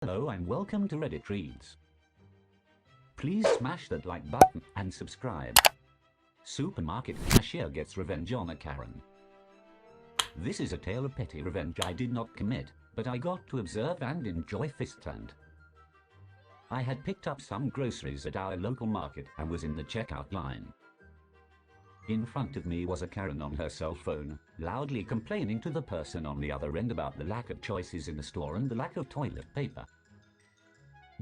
Hello and welcome to Reddit Reads. Please smash that like button and subscribe. Supermarket cashier gets revenge on a Karren. This is a tale of petty revenge I did not commit, but I got to observe and enjoy firsthand. I had picked up some groceries at our local market and was in the checkout line. In front of me was a Karren on her cell phone, loudly complaining to the person on the other end about the lack of choices in the store and the lack of toilet paper.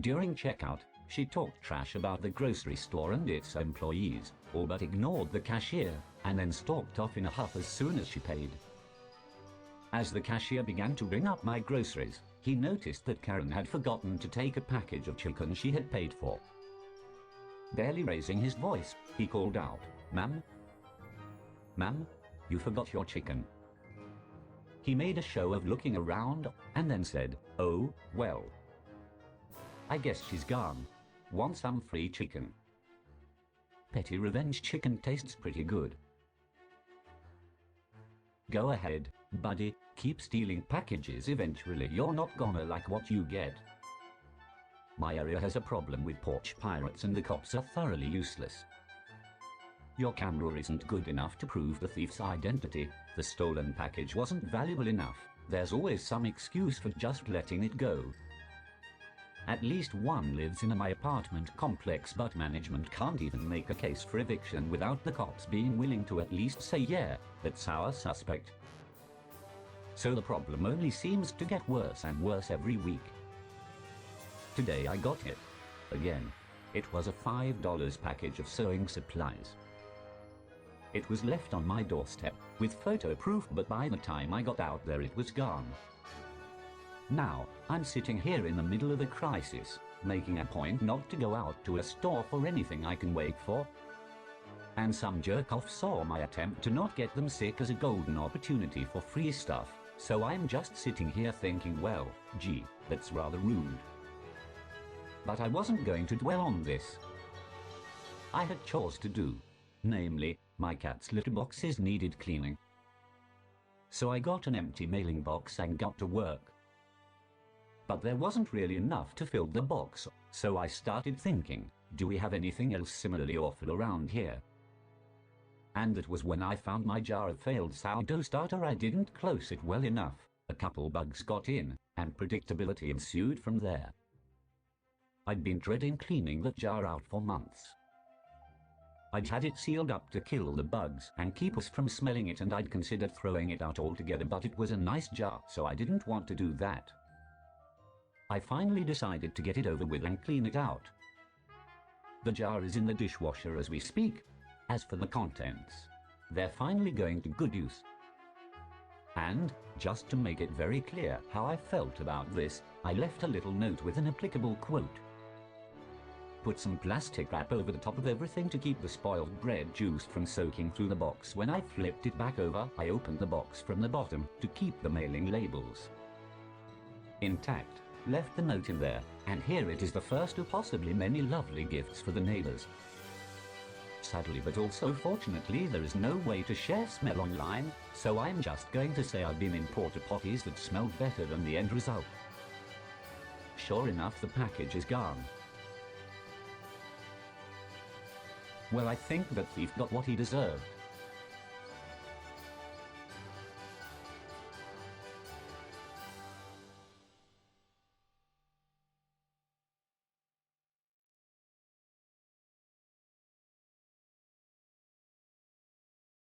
During checkout, she talked trash about the grocery store and its employees, all but ignored the cashier, and then stalked off in a huff as soon as she paid. As the cashier began to ring up my groceries, he noticed that Karren had forgotten to take a package of chicken she had paid for. Barely raising his voice, he called out, "Ma'am? Ma'am, you forgot your chicken." He made a show of looking around, and then said, "Oh, well. I guess she's gone. Want some free chicken?" Petty revenge chicken tastes pretty good. Go ahead, buddy, keep stealing packages, eventually you're not gonna like what you get. My area has a problem with porch pirates and the cops are thoroughly useless. Your camera isn't good enough to prove the thief's identity, the stolen package wasn't valuable enough, there's always some excuse for just letting it go. At least one lives in my apartment complex, but management can't even make a case for eviction without the cops being willing to at least say, "Yeah, that's our suspect." So the problem only seems to get worse and worse every week. Today I got it. Again. It was a $5 package of sewing supplies. It was left on my doorstep, with photo proof, but by the time I got out there it was gone. Now, I'm sitting here in the middle of a crisis, making a point not to go out to a store for anything I can wait for. And some jerk-off saw my attempt to not get them sick as a golden opportunity for free stuff, so I'm just sitting here thinking, well, gee, that's rather rude. But I wasn't going to dwell on this. I had chores to do. Namely, my cat's litter boxes needed cleaning. So I got an empty mailing box and got to work. But there wasn't really enough to fill the box, so I started thinking, do we have anything else similarly awful around here? And that was when I found my jar of failed sourdough starter. I didn't close it well enough, a couple bugs got in, and predictability ensued from there. I'd been dreading cleaning that jar out for months. I'd had it sealed up to kill the bugs and keep us from smelling it, and I'd considered throwing it out altogether, but it was a nice jar, so I didn't want to do that. I finally decided to get it over with and clean it out. The jar is in the dishwasher as we speak. As for the contents, they're finally going to good use. And, just to make it very clear how I felt about this, I left a little note with an applicable quote. Put some plastic wrap over the top of everything to keep the spoiled bread juice from soaking through the box. When I flipped it back over, I opened the box from the bottom to keep the mailing labels intact, left the note in there, and here it is, the first of possibly many lovely gifts for the neighbors. Sadly, but also fortunately, there is no way to share smell online, so I'm just going to say I've been in porta potties that smelled better than the end result. Sure enough, the package is gone. Well, I think that thief got what he deserved.